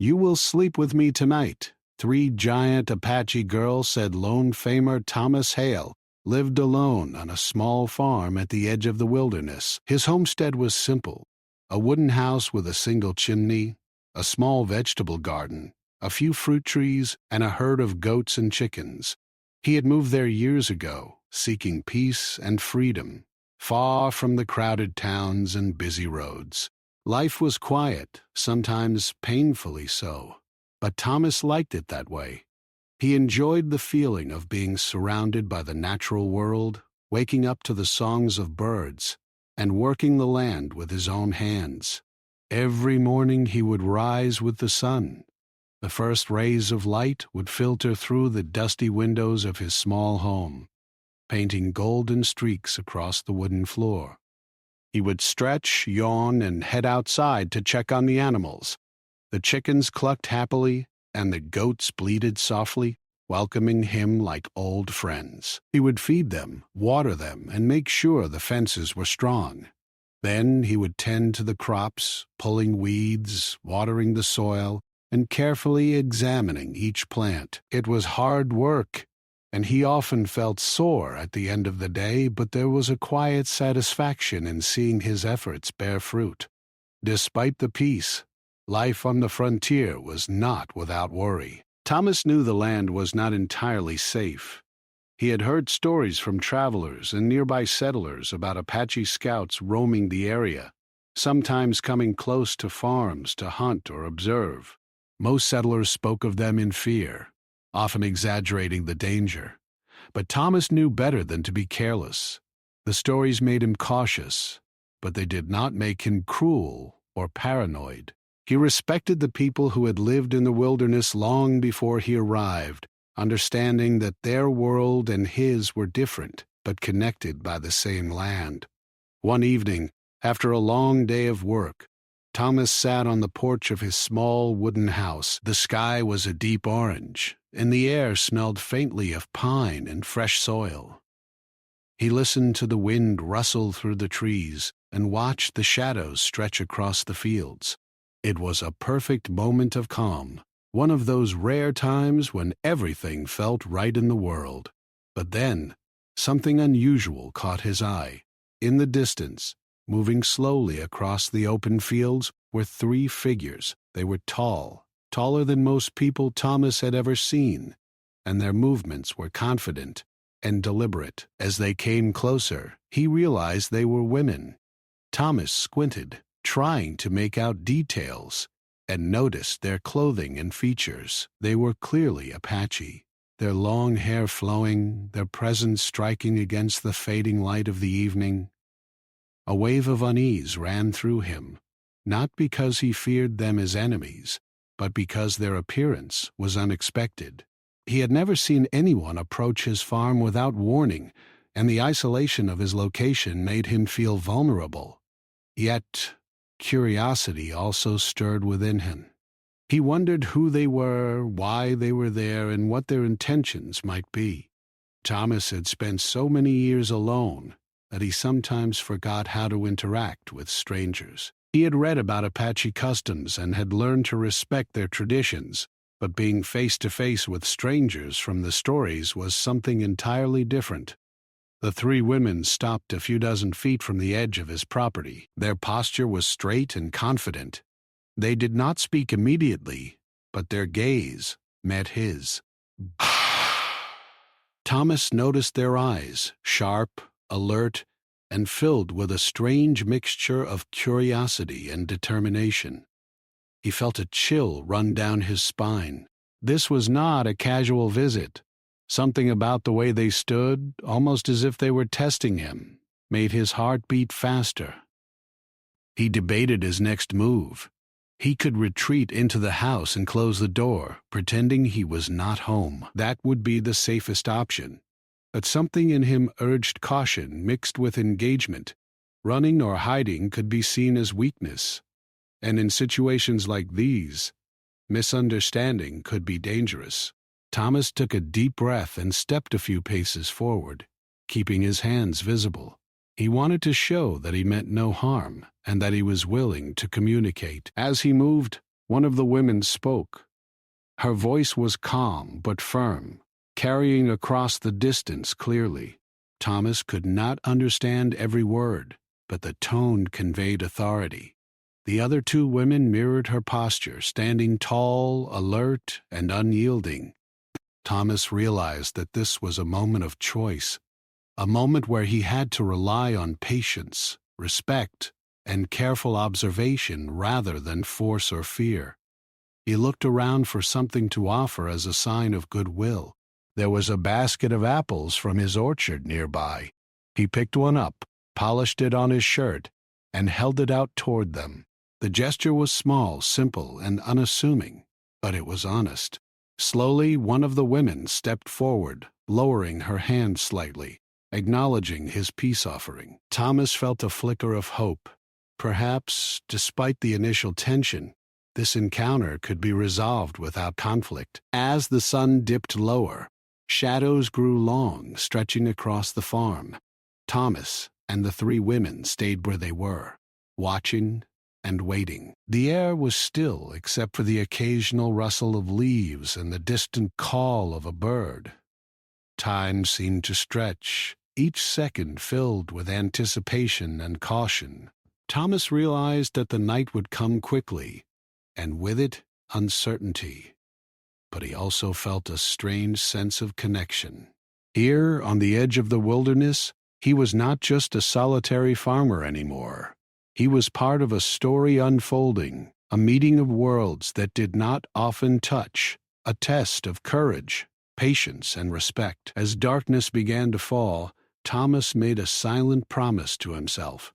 "You will sleep with me tonight." Three giant Apache girls, said lone famer Thomas Hale, lived alone on a small farm at the edge of the wilderness. His homestead was simple: a wooden house with a single chimney, a small vegetable garden, a few fruit trees, and a herd of goats and chickens. He had moved there years ago, seeking peace and freedom, far from the crowded towns and busy roads. Life was quiet, sometimes painfully so, but Thomas liked it that way. He enjoyed the feeling of being surrounded by the natural world, waking up to the songs of birds, and working the land with his own hands. Every morning he would rise with the sun. The first rays of light would filter through the dusty windows of his small home, painting golden streaks across the wooden floor. He would stretch, yawn, and head outside to check on the animals. The chickens clucked happily, and the goats bleated softly, welcoming him like old friends. He would feed them, water them, and make sure the fences were strong. Then he would tend to the crops, pulling weeds, watering the soil, and carefully examining each plant. It was hard work, and he often felt sore at the end of the day, but there was a quiet satisfaction in seeing his efforts bear fruit. Despite the peace, life on the frontier was not without worry. Thomas knew the land was not entirely safe. He had heard stories from travelers and nearby settlers about Apache scouts roaming the area, sometimes coming close to farms to hunt or observe. Most settlers spoke of them in fear, often exaggerating the danger. But Thomas knew better than to be careless. The stories made him cautious, but they did not make him cruel or paranoid. He respected the people who had lived in the wilderness long before he arrived, understanding that their world and his were different, but connected by the same land. One evening, after a long day of work, Thomas sat on the porch of his small wooden house. The sky was a deep orange, and the air smelled faintly of pine and fresh soil. He listened to the wind rustle through the trees and watched the shadows stretch across the fields. It was a perfect moment of calm, one of those rare times when everything felt right in the world. But then, something unusual caught his eye. In the distance, moving slowly across the open fields, were three figures. They were tall, taller than most people Thomas had ever seen, and their movements were confident and deliberate. As they came closer, he realized they were women. Thomas squinted, trying to make out details, and noticed their clothing and features. They were clearly Apache, their long hair flowing, their presence striking against the fading light of the evening. A wave of unease ran through him, not because he feared them as enemies, but because their appearance was unexpected. He had never seen anyone approach his farm without warning, and the isolation of his location made him feel vulnerable. Yet, curiosity also stirred within him. He wondered who they were, why they were there, and what their intentions might be. Thomas had spent so many years alone that he sometimes forgot how to interact with strangers. He had read about Apache customs and had learned to respect their traditions, but being face to face with strangers from the stories was something entirely different. The three women stopped a few dozen feet from the edge of his property. Their posture was straight and confident. They did not speak immediately, but their gaze met his. Thomas noticed their eyes, sharp, alert, and filled with a strange mixture of curiosity and determination. He felt a chill run down his spine. This was not a casual visit. Something about the way they stood, almost as if they were testing him, made his heart beat faster. He debated his next move. He could retreat into the house and close the door, pretending he was not home. That would be the safest option. But something in him urged caution mixed with engagement. Running or hiding could be seen as weakness, and in situations like these, misunderstanding could be dangerous. Thomas took a deep breath and stepped a few paces forward, keeping his hands visible. He wanted to show that he meant no harm and that he was willing to communicate. As he moved, One of the women spoke. Her voice was calm but firm, carrying across the distance clearly. Thomas could not understand every word, but the tone conveyed authority. The other two women mirrored her posture, standing tall, alert, and unyielding. Thomas realized that this was a moment of choice, a moment where he had to rely on patience, respect, and careful observation rather than force or fear. He looked around for something to offer as a sign of goodwill. There was a basket of apples from his orchard nearby. He picked one up, polished it on his shirt, and held it out toward them. The gesture was small, simple, and unassuming, but it was honest. Slowly, one of the women stepped forward, lowering her hand slightly, acknowledging his peace offering. Thomas felt a flicker of hope. Perhaps, despite the initial tension, this encounter could be resolved without conflict. As the sun dipped lower, shadows grew long, stretching across the farm. Thomas and the three women stayed where they were, watching and waiting. The air was still except for the occasional rustle of leaves and the distant call of a bird. Time seemed to stretch, each second filled with anticipation and caution. Thomas realized that the night would come quickly, and with it, uncertainty. But he also felt a strange sense of connection. Here, on the edge of the wilderness, he was not just a solitary farmer anymore. He was part of a story unfolding, a meeting of worlds that did not often touch, a test of courage, patience, and respect. As darkness began to fall, Thomas made a silent promise to himself.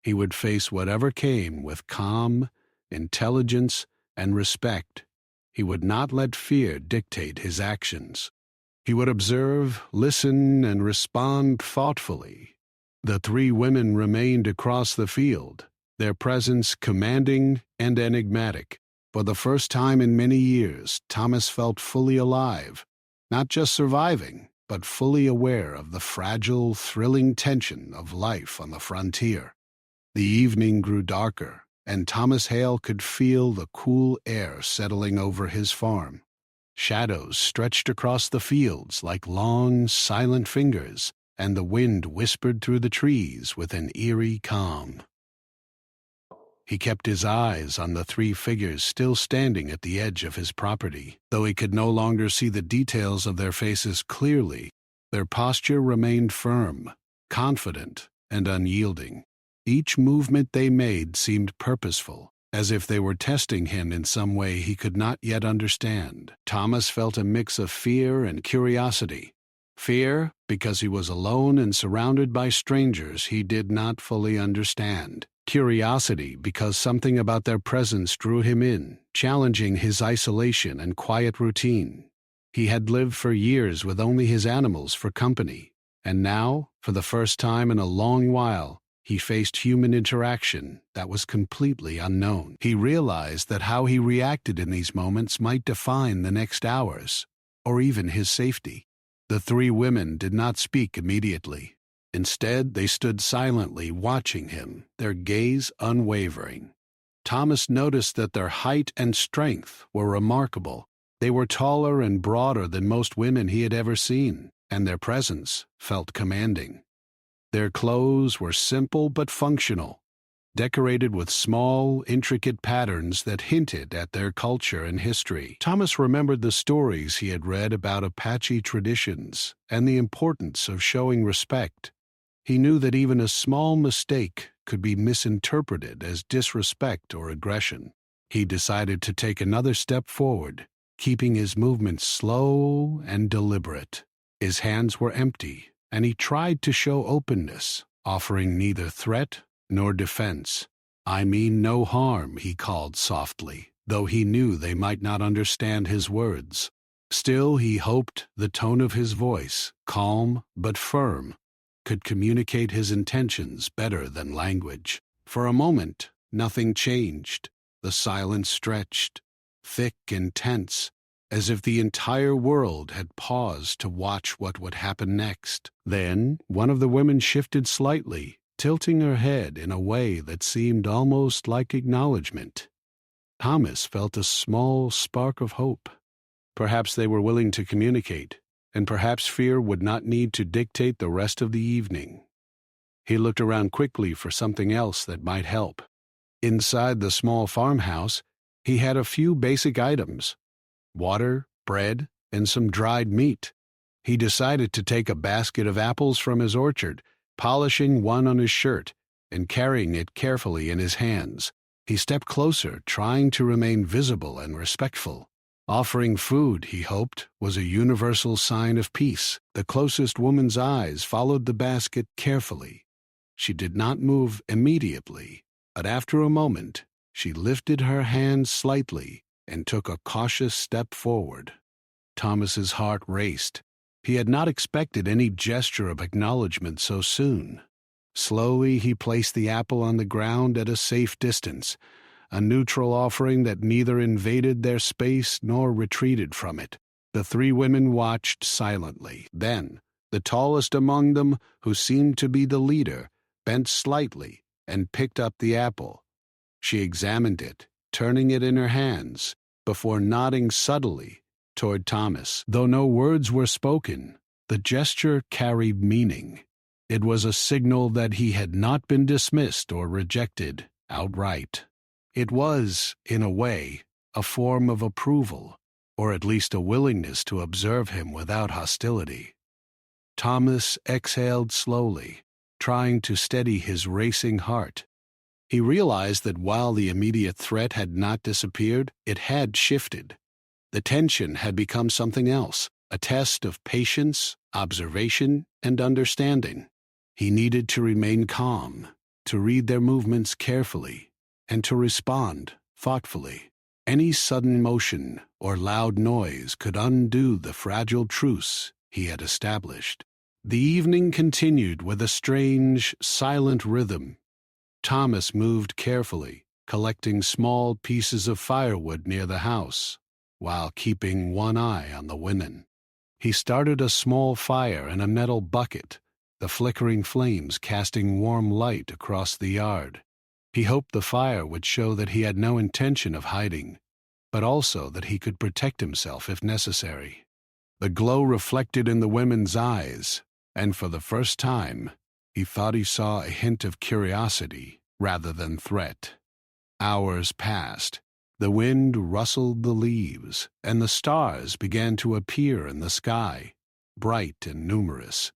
He would face whatever came with calm, intelligence, and respect. He would not let fear dictate his actions. He would observe, listen, and respond thoughtfully. The three women remained across the field, their presence commanding and enigmatic. For the first time in many years, Thomas felt fully alive, not just surviving, but fully aware of the fragile, thrilling tension of life on the frontier. The evening grew darker, and Thomas Hale could feel the cool air settling over his farm. Shadows stretched across the fields like long, silent fingers, and the wind whispered through the trees with an eerie calm. He kept his eyes on the three figures still standing at the edge of his property. Though he could no longer see the details of their faces clearly, their posture remained firm, confident, and unyielding. Each movement they made seemed purposeful, as if they were testing him in some way he could not yet understand. Thomas felt a mix of fear and curiosity. Fear, because he was alone and surrounded by strangers he did not fully understand. Curiosity, because something about their presence drew him in, challenging his isolation and quiet routine. He had lived for years with only his animals for company, and now, for the first time in a long while, he faced human interaction that was completely unknown. He realized that how he reacted in these moments might define the next hours, or even his safety. The three women did not speak immediately. Instead, they stood silently watching him, their gaze unwavering. Thomas noticed that their height and strength were remarkable. They were taller and broader than most women he had ever seen, and their presence felt commanding. Their clothes were simple but functional, decorated with small, intricate patterns that hinted at their culture and history. Thomas remembered the stories he had read about Apache traditions and the importance of showing respect. He knew that even a small mistake could be misinterpreted as disrespect or aggression. He decided to take another step forward, keeping his movements slow and deliberate. His hands were empty, and he tried to show openness, offering neither threat nor defense. "I mean no harm," he called softly, though he knew they might not understand his words. Still, he hoped the tone of his voice, calm but firm, could communicate his intentions better than language. For a moment, nothing changed. The silence stretched, thick and tense, as if the entire world had paused to watch what would happen next. Then, one of the women shifted slightly, tilting her head in a way that seemed almost like acknowledgement. Thomas felt a small spark of hope. Perhaps they were willing to communicate, and perhaps fear would not need to dictate the rest of the evening. He looked around quickly for something else that might help. Inside the small farmhouse, he had a few basic items: water, bread, and some dried meat. He decided to take a basket of apples from his orchard, polishing one on his shirt and carrying it carefully in his hands. He stepped closer, trying to remain visible and respectful. Offering food, he hoped, was a universal sign of peace. The closest woman's eyes followed the basket carefully. She did not move immediately, but after a moment, she lifted her hand slightly and took a cautious step forward. Thomas's heart raced. He had not expected any gesture of acknowledgement so soon. Slowly, he placed the apple on the ground at a safe distance, a neutral offering that neither invaded their space nor retreated from it. The three women watched silently. Then, the tallest among them, who seemed to be the leader, bent slightly and picked up the apple. She examined it, turning it in her hands, before nodding subtly toward Thomas. Though no words were spoken, the gesture carried meaning. It was a signal that he had not been dismissed or rejected outright. It was, in a way, a form of approval, or at least a willingness to observe him without hostility. Thomas exhaled slowly, trying to steady his racing heart. He realized that while the immediate threat had not disappeared, it had shifted. The tension had become something else, a test of patience, observation, and understanding. He needed to remain calm, to read their movements carefully, and to respond thoughtfully. Any sudden motion or loud noise could undo the fragile truce he had established. The evening continued with a strange, silent rhythm. Thomas moved carefully, collecting small pieces of firewood near the house, while keeping one eye on the women. He started a small fire in a metal bucket, the flickering flames casting warm light across the yard. He hoped the fire would show that he had no intention of hiding, but also that he could protect himself if necessary. The glow reflected in the women's eyes, and for the first time, he thought he saw a hint of curiosity rather than threat. Hours passed. The wind rustled the leaves, and the stars began to appear in the sky, bright and numerous.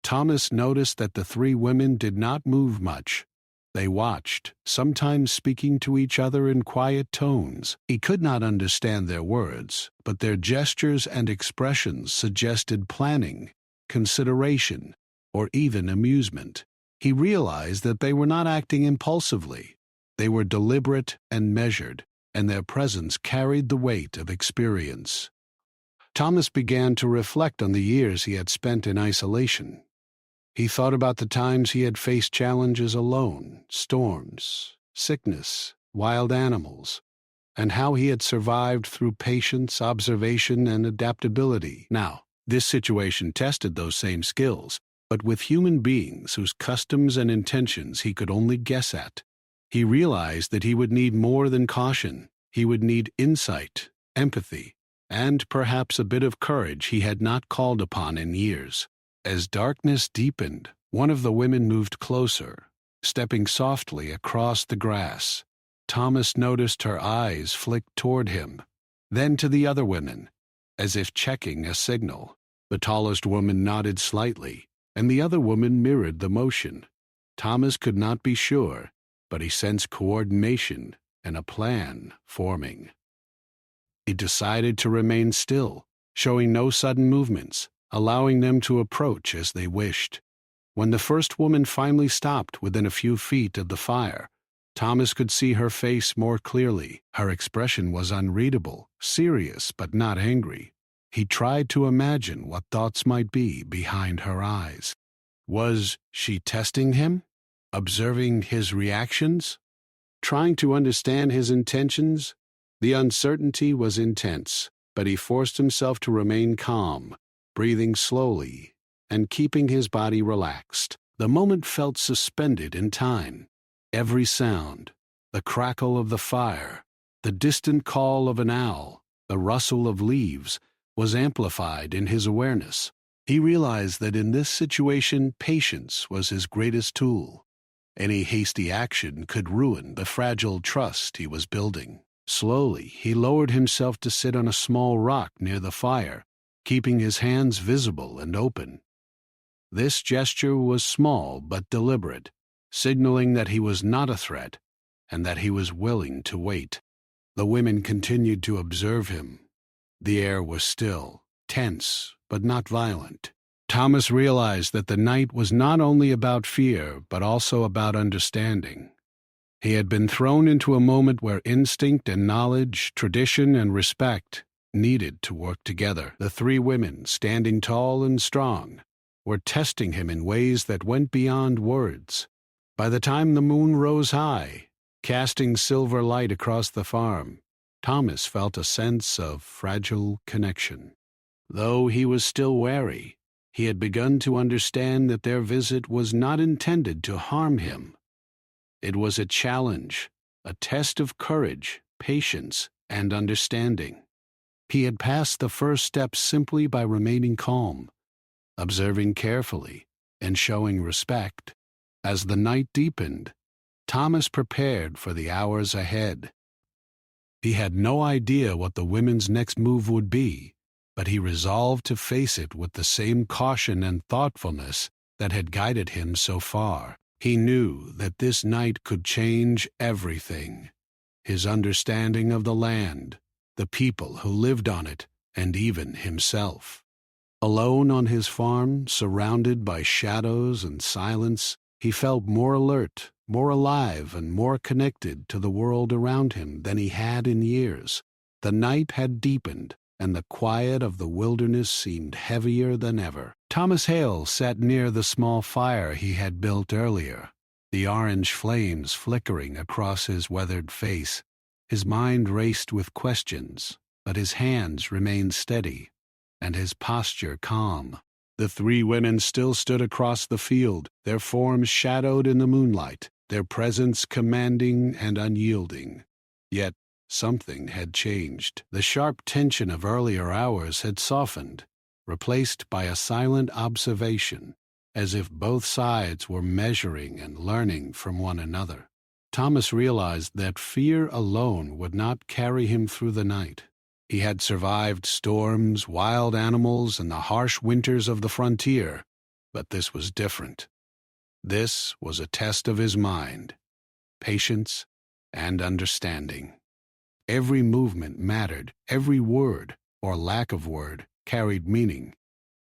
Thomas noticed that the three women did not move much. They watched, sometimes speaking to each other in quiet tones. He could not understand their words, but their gestures and expressions suggested planning, consideration, or even amusement. He realized that they were not acting impulsively. They were deliberate and measured, and their presence carried the weight of experience. Thomas began to reflect on the years he had spent in isolation. He thought about the times he had faced challenges alone, storms, sickness, wild animals, and how he had survived through patience, observation, and adaptability. Now, this situation tested those same skills, but with human beings whose customs and intentions he could only guess at. He realized that he would need more than caution. He would need insight, empathy, and perhaps a bit of courage he had not called upon in years. As darkness deepened, one of the women moved closer, stepping softly across the grass. Thomas noticed her eyes flick toward him, then to the other women, as if checking a signal. The tallest woman nodded slightly, and the other woman mirrored the motion. Thomas could not be sure, but he sensed coordination and a plan forming. He decided to remain still, showing no sudden movements, allowing them to approach as they wished. When the first woman finally stopped within a few feet of the fire, Thomas could see her face more clearly. Her expression was unreadable, serious but not angry. He tried to imagine what thoughts might be behind her eyes. Was she testing him? Observing his reactions? Trying to understand his intentions? The uncertainty was intense, but he forced himself to remain calm, breathing slowly and keeping his body relaxed. The moment felt suspended in time. Every sound, the crackle of the fire, The distant call of an owl, the rustle of leaves, was amplified in his awareness. He realized that in this situation, patience was his greatest tool. Any hasty action could ruin the fragile trust he was building. Slowly, he lowered himself to sit on a small rock near the fire, keeping his hands visible and open. This gesture was small but deliberate, signaling that he was not a threat and that he was willing to wait. The women continued to observe him. The air was still, tense, but not violent. Thomas realized that the night was not only about fear, but also about understanding. He had been thrown into a moment where instinct and knowledge, tradition and respect needed to work together. The three women, standing tall and strong, were testing him in ways that went beyond words. By the time the moon rose high, casting silver light across the farm, Thomas felt a sense of fragile connection. Though he was still wary, he had begun to understand that their visit was not intended to harm him. It was a challenge, a test of courage, patience, and understanding. He had passed the first step simply by remaining calm, observing carefully, and showing respect. As the night deepened, Thomas prepared for the hours ahead. He had no idea what the women's next move would be, but he resolved to face it with the same caution and thoughtfulness that had guided him so far. He knew that this night could change everything: his understanding of the land, the people who lived on it, and even himself. Alone on his farm, surrounded by shadows and silence, he felt more alert, more alive, and more connected to the world around him than he had in years. The night had deepened, and the quiet of the wilderness seemed heavier than ever. Thomas Hale sat near the small fire he had built earlier, the orange flames flickering across his weathered face. His mind raced with questions, but his hands remained steady, and his posture calm. The three women still stood across the field, their forms shadowed in the moonlight, their presence commanding and unyielding. Yet something had changed. The sharp tension of earlier hours had softened, replaced by a silent observation, as if both sides were measuring and learning from one another. Thomas realized that fear alone would not carry him through the night. He had survived storms, wild animals, and the harsh winters of the frontier, but this was different. This was a test of his mind, patience, and understanding. Every movement mattered, every word, or lack of word, carried meaning.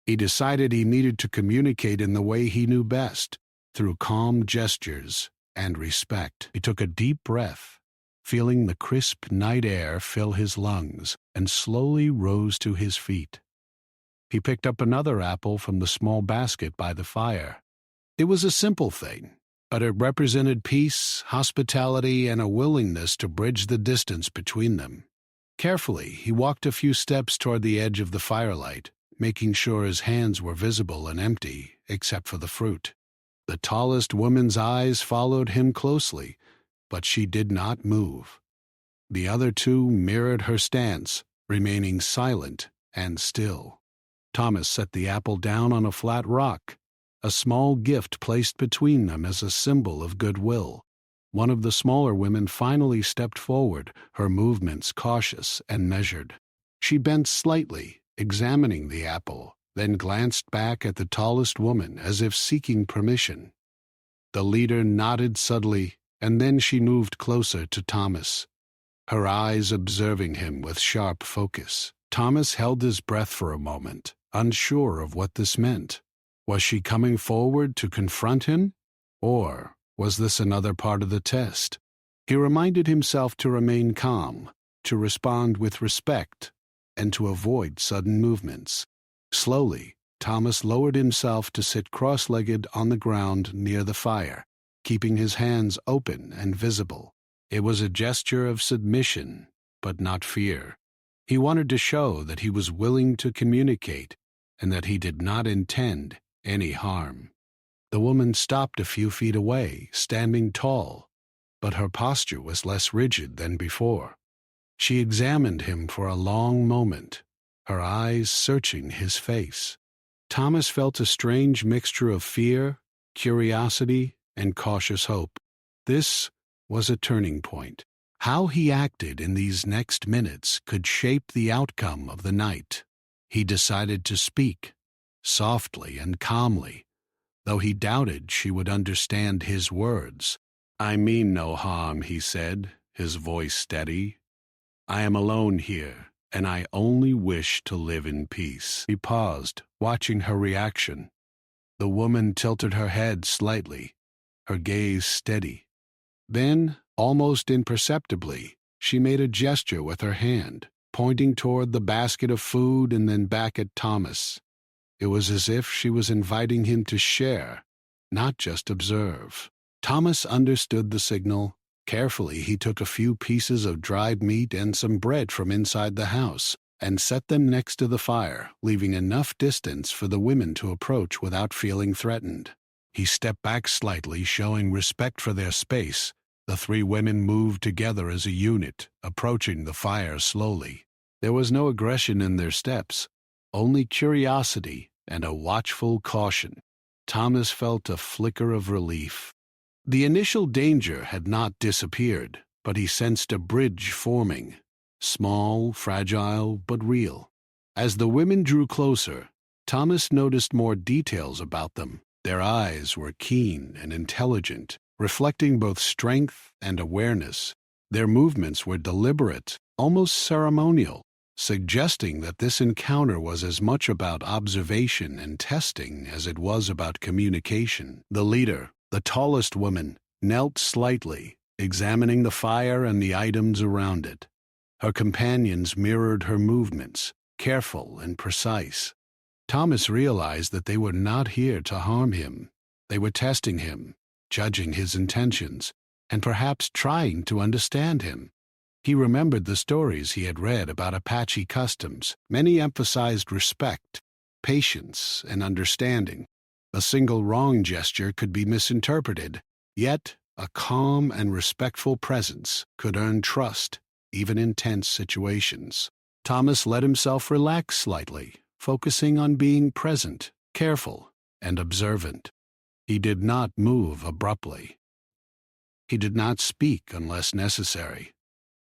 He decided he needed to communicate in the way he knew best, through calm gestures and respect. He took a deep breath, feeling the crisp night air fill his lungs, and slowly rose to his feet. He picked up another apple from the small basket by the fire. It was a simple thing, but it represented peace, hospitality, and a willingness to bridge the distance between them. Carefully, he walked a few steps toward the edge of the firelight, making sure his hands were visible and empty, except for the fruit. The tallest woman's eyes followed him closely, but she did not move. The other two mirrored her stance, remaining silent and still. Thomas set the apple down on a flat rock, a small gift placed between them as a symbol of goodwill. One of the smaller women finally stepped forward, her movements cautious and measured. She bent slightly, examining the apple, then glanced back at the tallest woman as if seeking permission. The leader nodded subtly, and then she moved closer to Thomas, her eyes observing him with sharp focus. Thomas held his breath for a moment, unsure of what this meant. Was she coming forward to confront him? Or was this another part of the test? He reminded himself to remain calm, to respond with respect, and to avoid sudden movements. Slowly, Thomas lowered himself to sit cross-legged on the ground near the fire, keeping his hands open and visible. It was a gesture of submission, but not fear. He wanted to show that he was willing to communicate and that he did not intend any harm. The woman stopped a few feet away, standing tall, but her posture was less rigid than before. She examined him for a long moment, her eyes searching his face. Thomas felt a strange mixture of fear, curiosity, and cautious hope. This was a turning point. How he acted in these next minutes could shape the outcome of the night. He decided to speak, softly and calmly, though he doubted she would understand his words. "I mean no harm," he said, his voice steady. "I am alone here, and I only wish to live in peace." He paused, watching her reaction. The woman tilted her head slightly, her gaze steady. Then, almost imperceptibly, she made a gesture with her hand, pointing toward the basket of food and then back at Thomas. It was as if she was inviting him to share, not just observe. Thomas understood the signal. Carefully, he took a few pieces of dried meat and some bread from inside the house and set them next to the fire, leaving enough distance for the women to approach without feeling threatened. He stepped back slightly, showing respect for their space. The three women moved together as a unit, approaching the fire slowly. There was no aggression in their steps, only curiosity and a watchful caution. Thomas felt a flicker of relief. The initial danger had not disappeared, but he sensed a bridge forming, small, fragile, but real. As the women drew closer, Thomas noticed more details about them. Their eyes were keen and intelligent, reflecting both strength and awareness. Their movements were deliberate, almost ceremonial, suggesting that this encounter was as much about observation and testing as it was about communication. The leader, the tallest woman, knelt slightly, examining the fire and the items around it. Her companions mirrored her movements, careful and precise. Thomas realized that they were not here to harm him. They were testing him, judging his intentions, and perhaps trying to understand him. He remembered the stories he had read about Apache customs. Many emphasized respect, patience, and understanding. A single wrong gesture could be misinterpreted, yet a calm and respectful presence could earn trust, even in tense situations. Thomas let himself relax slightly, focusing on being present, careful, and observant. He did not move abruptly. He did not speak unless necessary.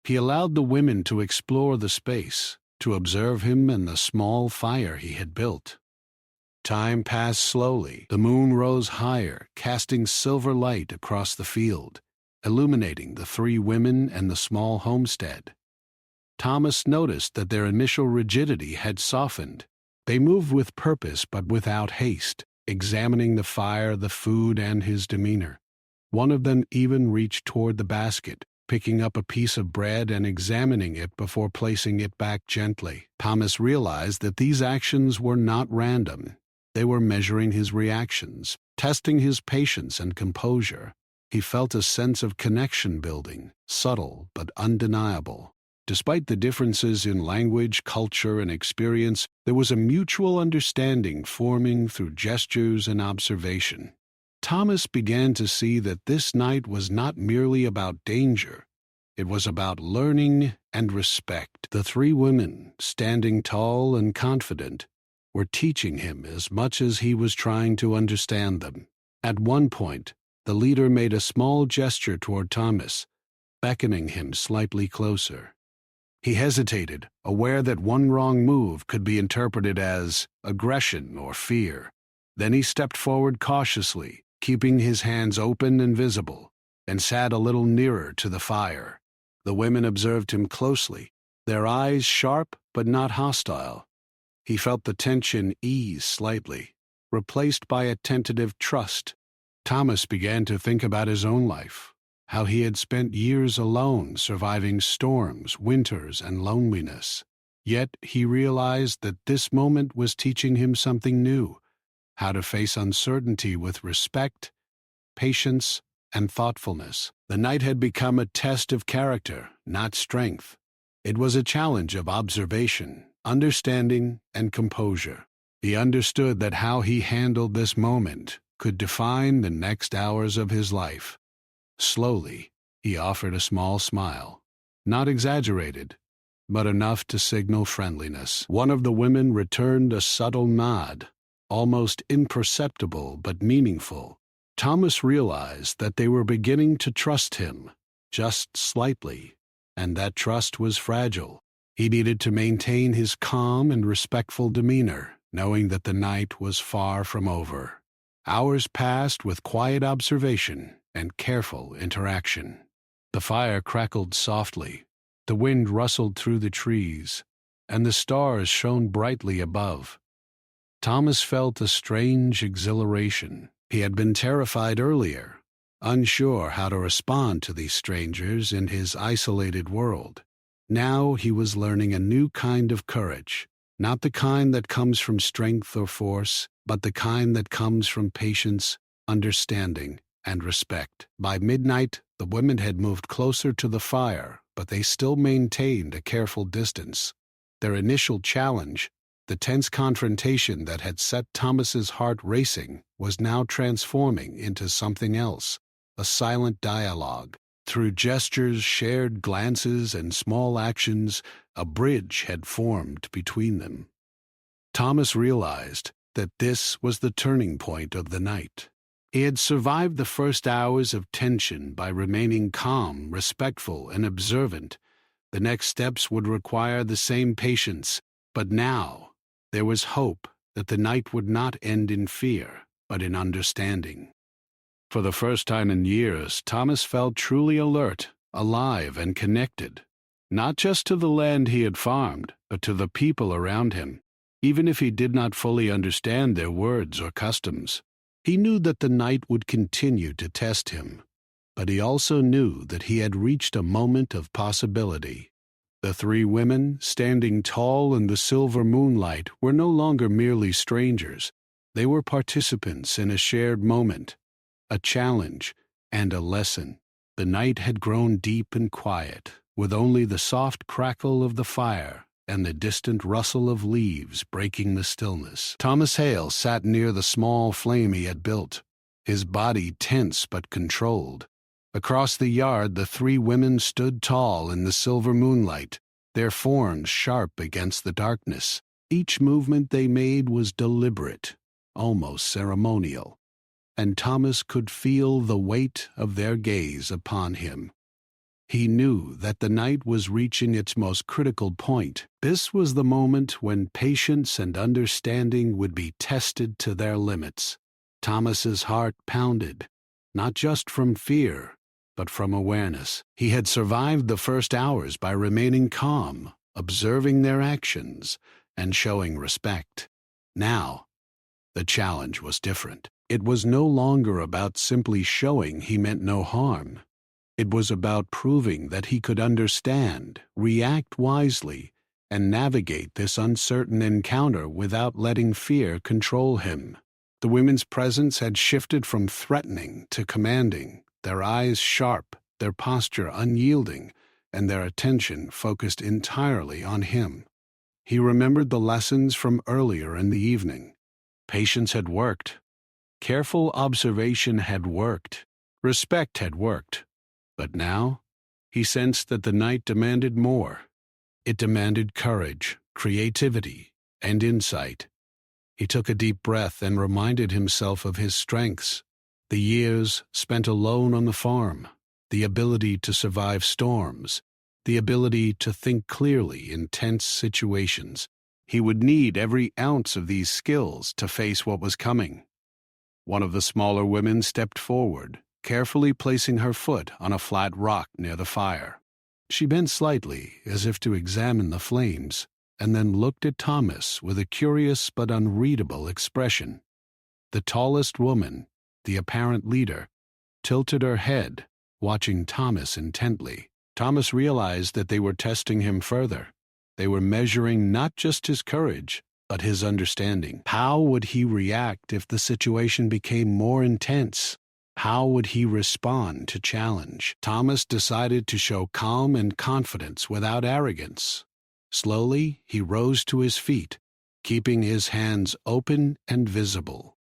He allowed the women to explore the space, to observe him and the small fire he had built. Time passed slowly. The moon rose higher, casting silver light across the field, illuminating the three women and the small homestead. Thomas noticed that their initial rigidity had softened. They moved with purpose but without haste, examining the fire, the food, and his demeanor. One of them even reached toward the basket, picking up a piece of bread and examining it before placing it back gently. Thomas realized that these actions were not random. They were measuring his reactions, testing his patience and composure. He felt a sense of connection building, subtle but undeniable. Despite the differences in language, culture, and experience, there was a mutual understanding forming through gestures and observation. Thomas began to see that this night was not merely about danger. It was about learning and respect. The three women, standing tall and confident, were teaching him as much as he was trying to understand them. At one point, the leader made a small gesture toward Thomas, beckoning him slightly closer. He hesitated, aware that one wrong move could be interpreted as aggression or fear. Then he stepped forward cautiously, keeping his hands open and visible, and sat a little nearer to the fire. The women observed him closely, their eyes sharp but not hostile. He felt the tension ease slightly, replaced by a tentative trust. Thomas began to think about his own life, how he had spent years alone surviving storms, winters, and loneliness. Yet he realized that this moment was teaching him something new, how to face uncertainty with respect, patience, and thoughtfulness. The night had become a test of character, not strength. It was a challenge of observation, understanding, and composure. He understood that how he handled this moment could define the next hours of his life. Slowly, he offered a small smile. not exaggerated, but enough to signal friendliness. One of the women returned a subtle nod, almost imperceptible but meaningful. Thomas realized that they were beginning to trust him, just slightly, and that trust was fragile. He needed to maintain his calm and respectful demeanor, knowing that the night was far from over. Hours passed with quiet observation and careful interaction. The fire crackled softly, the wind rustled through the trees, and the stars shone brightly above. Thomas felt a strange exhilaration. He had been terrified earlier, unsure how to respond to these strangers in his isolated world. Now he was learning a new kind of courage, not the kind that comes from strength or force, but the kind that comes from patience, understanding, and respect. By midnight, the women had moved closer to the fire, but they still maintained a careful distance. Their initial challenge, the tense confrontation that had set Thomas's heart racing, was now transforming into something else, a silent dialogue. Through gestures, shared glances, and small actions, a bridge had formed between them. Thomas realized that this was the turning point of the night. He had survived the first hours of tension by remaining calm, respectful, and observant. The next steps would require the same patience, but now there was hope that the night would not end in fear, but in understanding. For the first time in years, Thomas felt truly alert, alive, and connected, not just to the land he had farmed, but to the people around him. Even if he did not fully understand their words or customs, he knew that the night would continue to test him. But he also knew that he had reached a moment of possibility. The three women, standing tall in the silver moonlight, were no longer merely strangers. They were participants in a shared moment, a challenge, and a lesson. The night had grown deep and quiet, with only the soft crackle of the fire and the distant rustle of leaves breaking the stillness. Thomas Hale sat near the small flame he had built, his body tense but controlled. Across the yard, the three women stood tall in the silver moonlight, their forms sharp against the darkness. Each movement they made was deliberate, almost ceremonial, and Thomas could feel the weight of their gaze upon him. He knew that the night was reaching its most critical point. This was the moment when patience and understanding would be tested to their limits. Thomas's heart pounded, not just from fear, but from awareness. He had survived the first hours by remaining calm, observing their actions, and showing respect. Now, the challenge was different. It was no longer about simply showing he meant no harm. It was about proving that he could understand, react wisely, and navigate this uncertain encounter without letting fear control him. The women's presence had shifted from threatening to commanding, their eyes sharp, their posture unyielding, and their attention focused entirely on him. He remembered the lessons from earlier in the evening. Patience had worked. Careful observation had worked. Respect had worked. But now, he sensed that the night demanded more. It demanded courage, creativity, and insight. He took a deep breath and reminded himself of his strengths: the years spent alone on the farm, the ability to survive storms, the ability to think clearly in tense situations. He would need every ounce of these skills to face what was coming. One of the smaller women stepped forward, carefully placing her foot on a flat rock near the fire. She bent slightly, as if to examine the flames, and then looked at Thomas with a curious but unreadable expression. The tallest woman, the apparent leader, tilted her head, watching Thomas intently. Thomas realized that they were testing him further. They were measuring not just his courage, but his understanding. How would he react if the situation became more intense? How would he respond to challenge? Thomas decided to show calm and confidence without arrogance. Slowly, he rose to his feet, keeping his hands open and visible.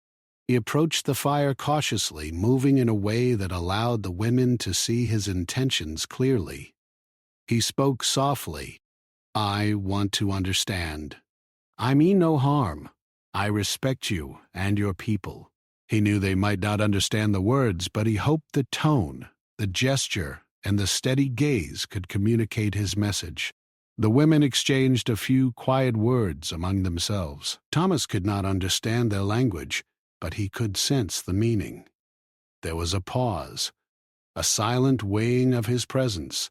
He approached the fire cautiously, moving in a way that allowed the women to see his intentions clearly. He spoke softly. "I want to understand. I mean no harm. I respect you and your people." He knew they might not understand the words, but he hoped the tone, the gesture, and the steady gaze could communicate his message. The women exchanged a few quiet words among themselves. Thomas could not understand their language, but he could sense the meaning. There was a pause, a silent weighing of his presence,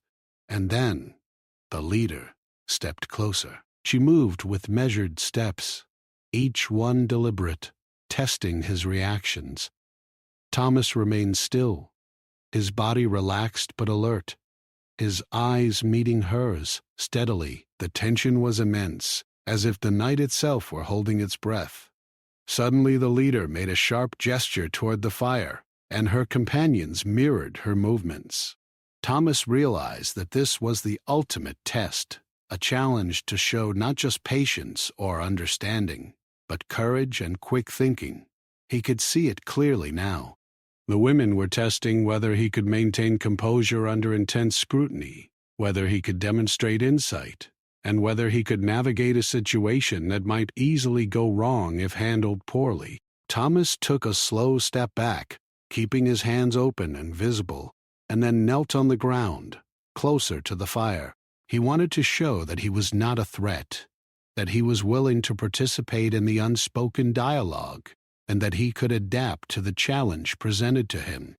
and then the leader stepped closer. She moved with measured steps, each one deliberate, testing his reactions. Thomas remained still, his body relaxed but alert, his eyes meeting hers steadily. The tension was immense, as if the night itself were holding its breath. Suddenly the leader made a sharp gesture toward the fire, and her companions mirrored her movements. Thomas realized that this was the ultimate test, a challenge to show not just patience or understanding, but courage and quick thinking. He could see it clearly now. The women were testing whether he could maintain composure under intense scrutiny, whether he could demonstrate insight, and whether he could navigate a situation that might easily go wrong if handled poorly. Thomas took a slow step back, keeping his hands open and visible, and then knelt on the ground, closer to the fire. He wanted to show that he was not a threat, that he was willing to participate in the unspoken dialogue, and that he could adapt to the challenge presented to him.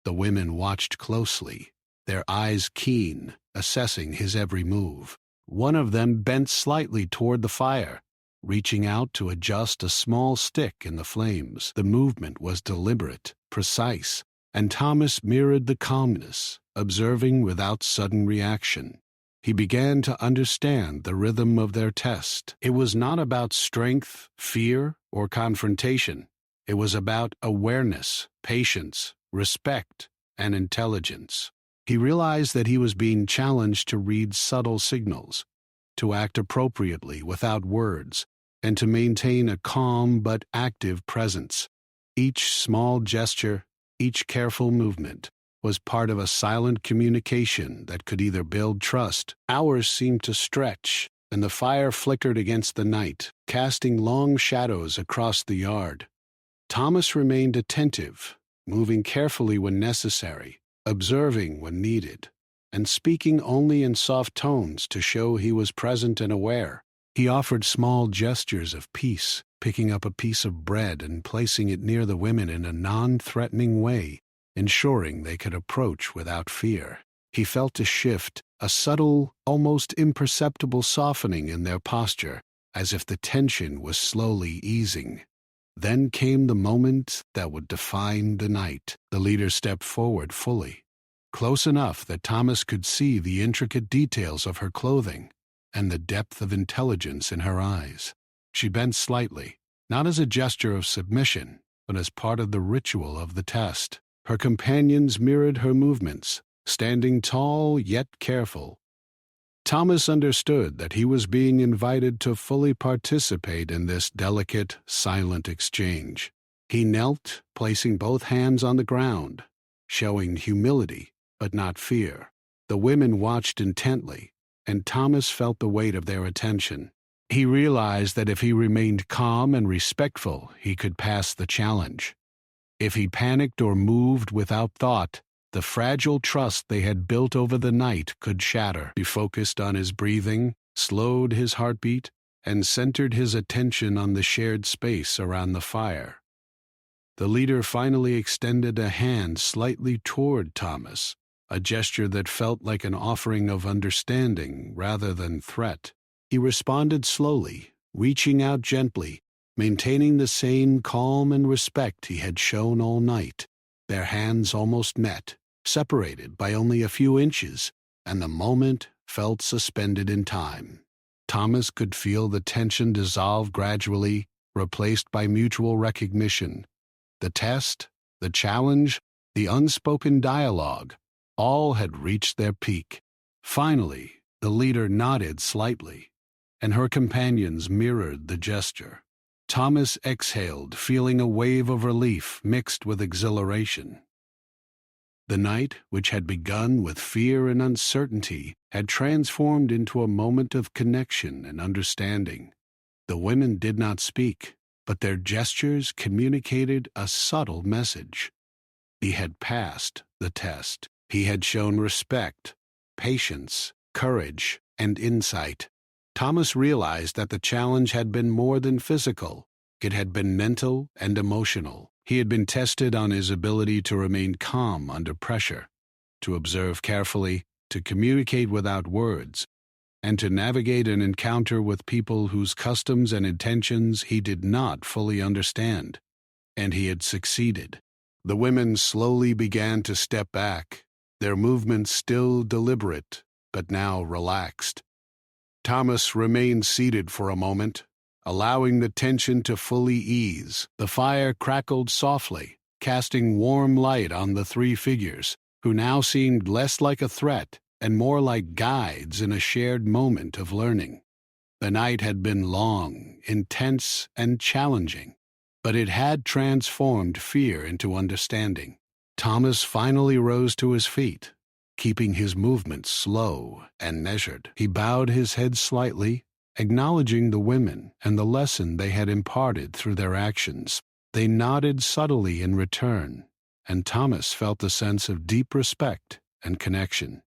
The women watched closely, their eyes keen, assessing his every move. One of them bent slightly toward the fire, reaching out to adjust a small stick in the flames. The movement was deliberate, precise, and Thomas mirrored the calmness, observing without sudden reaction. He began to understand the rhythm of their test. It was not about strength, fear, or confrontation. It was about awareness, patience, respect, and intelligence. He realized that he was being challenged to read subtle signals, to act appropriately without words, and to maintain a calm but active presence. Each small gesture, each careful movement, was part of a silent communication that could either build trust. Hours seemed to stretch, and the fire flickered against the night, casting long shadows across the yard. Thomas remained attentive, moving carefully when necessary, observing when needed, and speaking only in soft tones to show he was present and aware. He offered small gestures of peace, picking up a piece of bread and placing it near the women in a non-threatening way, ensuring they could approach without fear. He felt a shift, a subtle, almost imperceptible softening in their posture, as if the tension was slowly easing. Then came the moment that would define the night. The leader stepped forward fully, close enough that Thomas could see the intricate details of her clothing and the depth of intelligence in her eyes. She bent slightly, not as a gesture of submission, but as part of the ritual of the test. Her companions mirrored her movements, standing tall yet careful. Thomas understood that he was being invited to fully participate in this delicate, silent exchange. He knelt, placing both hands on the ground, showing humility but not fear. The women watched intently, and Thomas felt the weight of their attention. He realized that if he remained calm and respectful, he could pass the challenge. If he panicked or moved without thought, the fragile trust they had built over the night could shatter. He focused on his breathing, slowed his heartbeat, and centered his attention on the shared space around the fire. The leader finally extended a hand slightly toward Thomas, a gesture that felt like an offering of understanding rather than threat. He responded slowly, reaching out gently, maintaining the same calm and respect he had shown all night. Their hands almost met, separated by only a few inches, and the moment felt suspended in time. Thomas could feel the tension dissolve gradually, replaced by mutual recognition. The test, the challenge, the unspoken dialogue, all had reached their peak. Finally, the leader nodded slightly, and her companions mirrored the gesture. Thomas exhaled, feeling a wave of relief mixed with exhilaration. The night, which had begun with fear and uncertainty, had transformed into a moment of connection and understanding. The women did not speak, but their gestures communicated a subtle message. He had passed the test. He had shown respect, patience, courage, and insight. Thomas realized that the challenge had been more than physical. It had been mental and emotional. He had been tested on his ability to remain calm under pressure, to observe carefully, to communicate without words, and to navigate an encounter with people whose customs and intentions he did not fully understand. And he had succeeded. The women slowly began to step back, their movements still deliberate, but now relaxed. Thomas remained seated for a moment, allowing the tension to fully ease. The fire crackled softly, casting warm light on the three figures, who now seemed less like a threat and more like guides in a shared moment of learning. The night had been long, intense, and challenging, but it had transformed fear into understanding. Thomas finally rose to his feet, keeping his movements slow and measured. He bowed his head slightly, acknowledging the women and the lesson they had imparted through their actions. They nodded subtly in return, and Thomas felt a sense of deep respect and connection.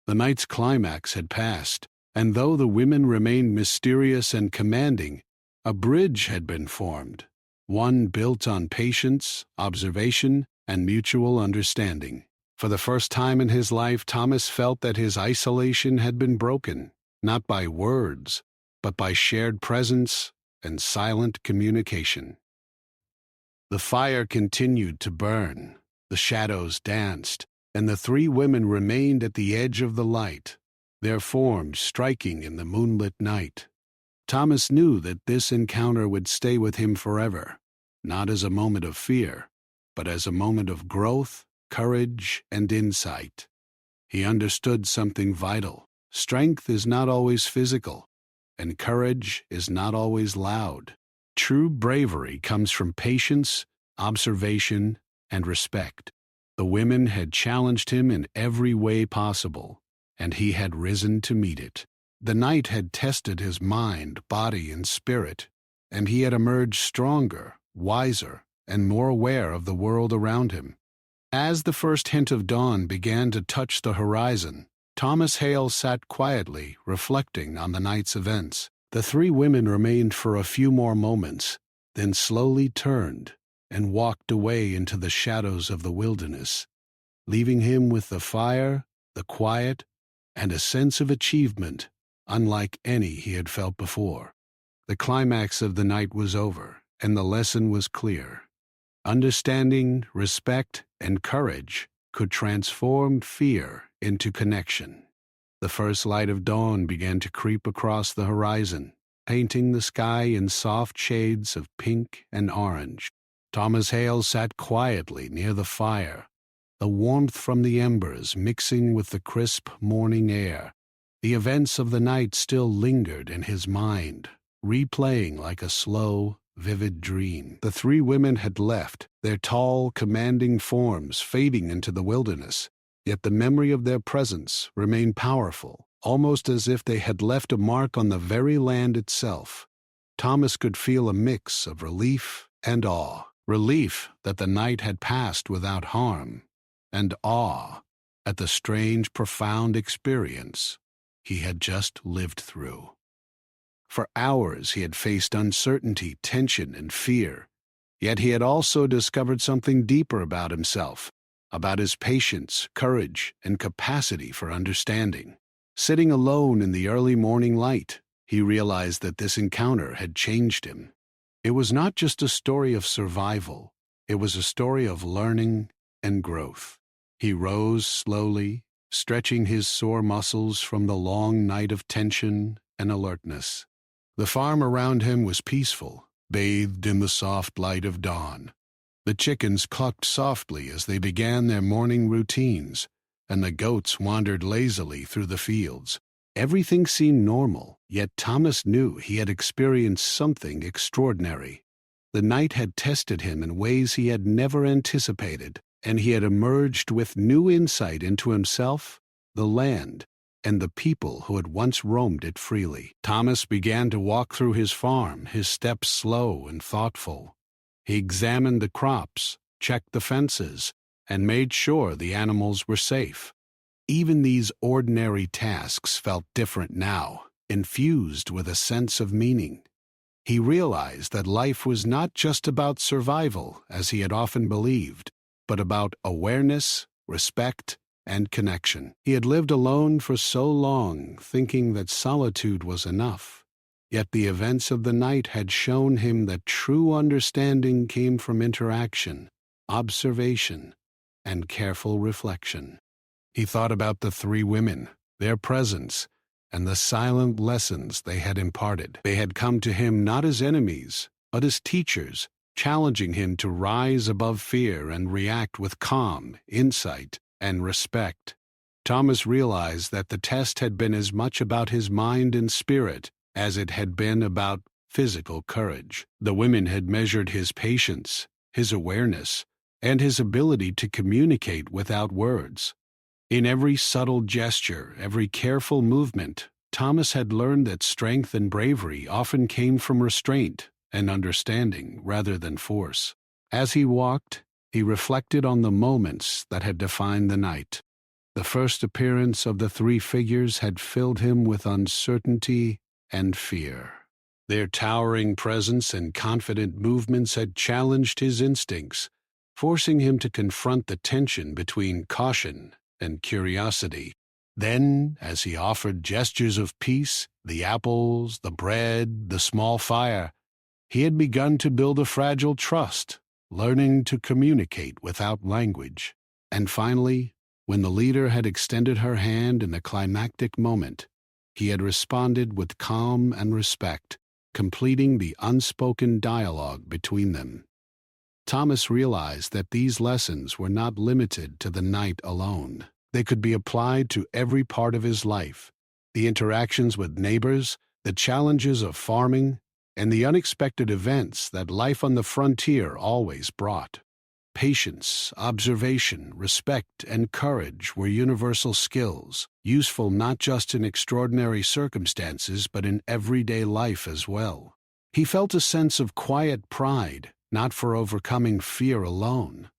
The night's climax had passed, and though the women remained mysterious and commanding, a bridge had been formed, one built on patience, observation, and mutual understanding. For the first time in his life, Thomas felt that his isolation had been broken, not by words, but by shared presence and silent communication. The fire continued to burn, the shadows danced, and the three women remained at the edge of the light, their forms striking in the moonlit night. Thomas knew that this encounter would stay with him forever, not as a moment of fear, but as a moment of growth, courage, and insight. He understood something vital. Strength is not always physical, and courage is not always loud. True bravery comes from patience, observation, and respect. The women had challenged him in every way possible, and he had risen to meet it. The night had tested his mind, body, and spirit, and he had emerged stronger, wiser, and more aware of the world around him. As the first hint of dawn began to touch the horizon, Thomas Hale sat quietly, reflecting on the night's events. The three women remained for a few more moments, then slowly turned and walked away into the shadows of the wilderness, leaving him with the fire, the quiet, and a sense of achievement unlike any he had felt before. The climax of the night was over, and the lesson was clear. Understanding, respect, and courage could transform fear into connection. The first light of dawn began to creep across the horizon, painting the sky in soft shades of pink and orange. Thomas Hale sat quietly near the fire, the warmth from the embers mixing with the crisp morning air. The events of the night still lingered in his mind, replaying like a slow, vivid dream. The three women had left, their tall, commanding forms fading into the wilderness, yet the memory of their presence remained powerful, almost as if they had left a mark on the very land itself. Thomas could feel a mix of relief and awe. Relief that the night had passed without harm, and awe at the strange, profound experience he had just lived through. For hours he had faced uncertainty, tension, and fear, yet he had also discovered something deeper about himself, about his patience, courage, and capacity for understanding. Sitting alone in the early morning light, he realized that this encounter had changed him. It was not just a story of survival, it was a story of learning and growth. He rose slowly, stretching his sore muscles from the long night of tension and alertness. The farm around him was peaceful, bathed in the soft light of dawn. The chickens clucked softly as they began their morning routines, and the goats wandered lazily through the fields. Everything seemed normal, yet Thomas knew he had experienced something extraordinary. The night had tested him in ways he had never anticipated. and he had emerged with new insight into himself, the land, and the people who had once roamed it freely. Thomas began to walk through his farm, his steps slow and thoughtful. He examined the crops, checked the fences, and made sure the animals were safe. Even these ordinary tasks felt different now, infused with a sense of meaning. He realized that life was not just about survival, as he had often believed, but about awareness, respect, and connection. He had lived alone for so long, thinking that solitude was enough. Yet the events of the night had shown him that true understanding came from interaction, observation, and careful reflection. He thought about the three women, their presence, and the silent lessons they had imparted. They had come to him not as enemies, but as teachers, challenging him to rise above fear and react with calm, insight, and respect. Thomas realized that the test had been as much about his mind and spirit as it had been about physical courage. The women had measured his patience, his awareness, and his ability to communicate without words. In every subtle gesture, every careful movement, Thomas had learned that strength and bravery often came from restraint and understanding rather than force. As he walked, he reflected on the moments that had defined the night. The first appearance of the three figures had filled him with uncertainty and fear. Their towering presence and confident movements had challenged his instincts, forcing him to confront the tension between caution and curiosity. Then, as he offered gestures of peace, the apples, the bread, the small fire, he had begun to build a fragile trust, learning to communicate without language. And finally, when the leader had extended her hand in the climactic moment, he had responded with calm and respect, completing the unspoken dialogue between them. Thomas realized that these lessons were not limited to the night alone. They could be applied to every part of his life: the interactions with neighbors, the challenges of farming, and the unexpected events that life on the frontier always brought. Patience, observation, respect, and courage were universal skills, useful not just in extraordinary circumstances but in everyday life as well. He felt a sense of quiet pride, not for overcoming fear alone,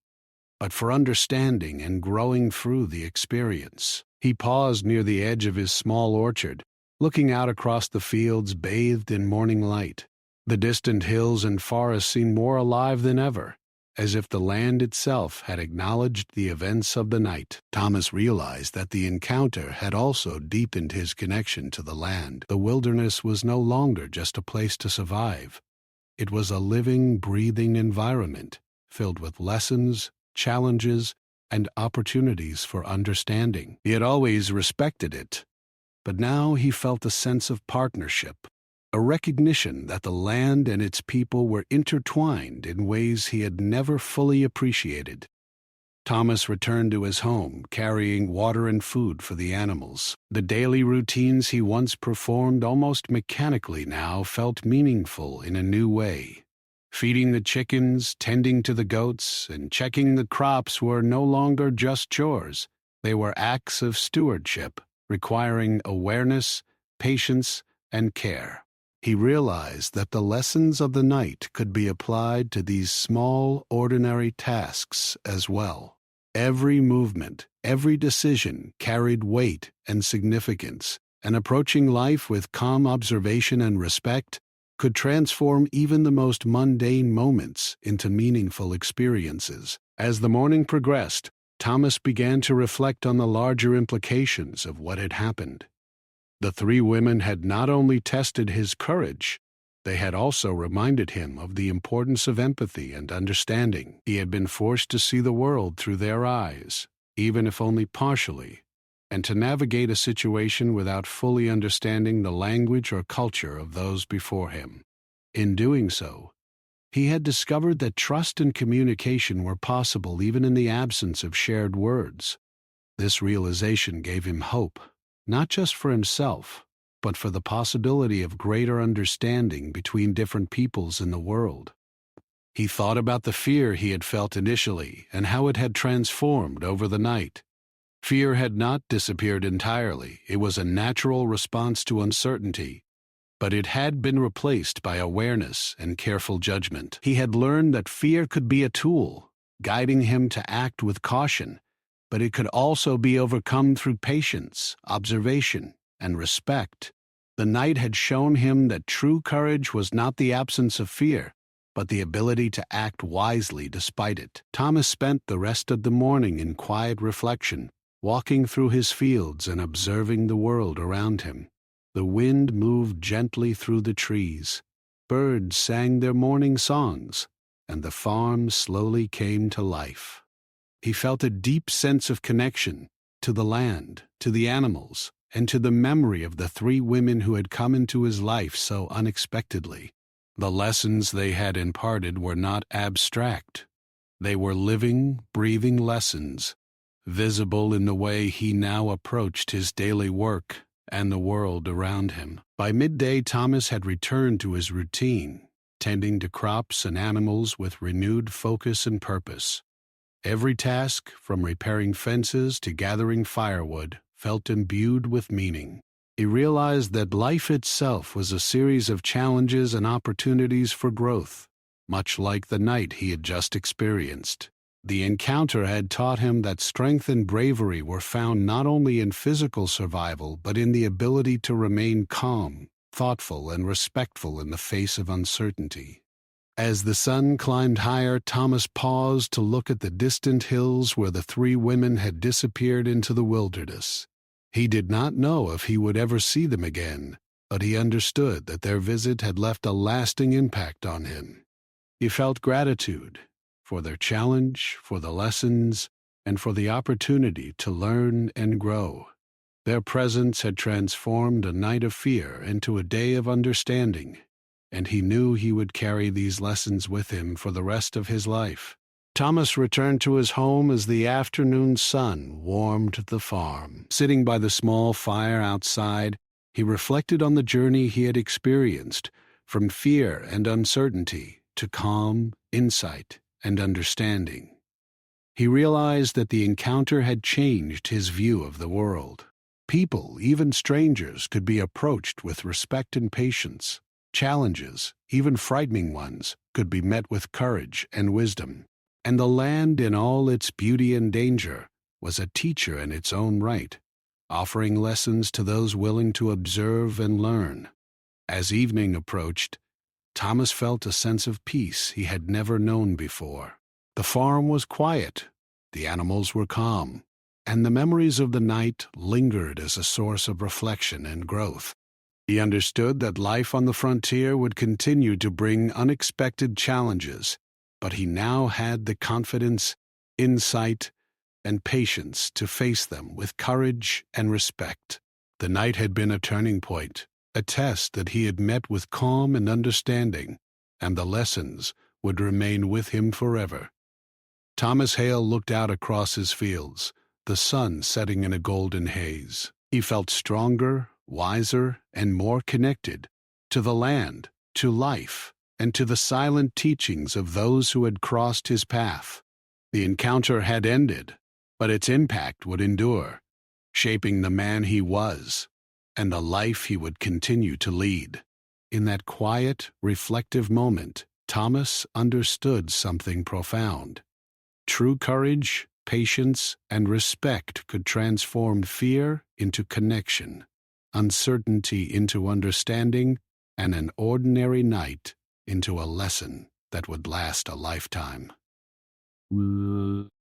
but for understanding and growing through the experience. He paused near the edge of his small orchard, looking out across the fields bathed in morning light. The distant hills and forests seemed more alive than ever, as if the land itself had acknowledged the events of the night. Thomas realized that the encounter had also deepened his connection to the land. The wilderness was no longer just a place to survive. It was a living, breathing environment filled with lessons, challenges, and opportunities for understanding. He had always respected it, but now he felt a sense of partnership, a recognition that the land and its people were intertwined in ways he had never fully appreciated. Thomas returned to his home, carrying water and food for the animals. The daily routines he once performed almost mechanically now felt meaningful in a new way. Feeding the chickens, tending to the goats, and checking the crops were no longer just chores. They were acts of stewardship, requiring awareness, patience, and care. He realized that the lessons of the night could be applied to these small, ordinary tasks as well. Every movement, every decision carried weight and significance, and approaching life with calm observation and respect could transform even the most mundane moments into meaningful experiences. As the morning progressed, Thomas began to reflect on the larger implications of what had happened. The three women had not only tested his courage, they had also reminded him of the importance of empathy and understanding. He had been forced to see the world through their eyes, even if only partially, and to navigate a situation without fully understanding the language or culture of those before him. In doing so, he had discovered that trust and communication were possible even in the absence of shared words. This realization gave him hope, not just for himself, but for the possibility of greater understanding between different peoples in the world. He thought about the fear he had felt initially and how it had transformed over the night. Fear had not disappeared entirely. It was a natural response to uncertainty, but it had been replaced by awareness and careful judgment. He had learned that fear could be a tool, guiding him to act with caution, but it could also be overcome through patience, observation, and respect. The night had shown him that true courage was not the absence of fear, but the ability to act wisely despite it. Thomas spent the rest of the morning in quiet reflection, walking through his fields and observing the world around him. The wind moved gently through the trees, birds sang their morning songs, and the farm slowly came to life. He felt a deep sense of connection to the land, to the animals, and to the memory of the three women who had come into his life so unexpectedly. The lessons they had imparted were not abstract. They were living, breathing lessons, visible in the way he now approached his daily work and the world around him. By midday, Thomas had returned to his routine, tending to crops and animals with renewed focus and purpose. Every task, from repairing fences to gathering firewood, felt imbued with meaning. He realized that life itself was a series of challenges and opportunities for growth, much like the night he had just experienced. The encounter had taught him that strength and bravery were found not only in physical survival, but in the ability to remain calm, thoughtful, and respectful in the face of uncertainty. As the sun climbed higher, Thomas paused to look at the distant hills where the three women had disappeared into the wilderness. He did not know if he would ever see them again, but he understood that their visit had left a lasting impact on him. He felt gratitude for their challenge, for the lessons, and for the opportunity to learn and grow. Their presence had transformed a night of fear into a day of understanding, and he knew he would carry these lessons with him for the rest of his life. Thomas returned to his home as the afternoon sun warmed the farm. Sitting by the small fire outside, he reflected on the journey he had experienced, from fear and uncertainty to calm, insight, and understanding. He realized that the encounter had changed his view of the world. People, even strangers, could be approached with respect and patience. Challenges, even frightening ones, could be met with courage and wisdom. And the land, in all its beauty and danger, was a teacher in its own right, offering lessons to those willing to observe and learn. As evening approached, Thomas felt a sense of peace he had never known before. The farm was quiet, the animals were calm, and the memories of the night lingered as a source of reflection and growth. He understood that life on the frontier would continue to bring unexpected challenges, but he now had the confidence, insight, and patience to face them with courage and respect. The night had been a turning point, a test that he had met with calm and understanding, and the lessons would remain with him forever. Thomas Hale looked out across his fields, the sun setting in a golden haze. He felt stronger, wiser, and more connected to the land, to life, and to the silent teachings of those who had crossed his path. The encounter had ended, but its impact would endure, shaping the man he was and the life he would continue to lead. In that quiet, reflective moment, Thomas understood something profound. True courage, patience, and respect could transform fear into connection, uncertainty into understanding, and an ordinary night into a lesson that would last a lifetime.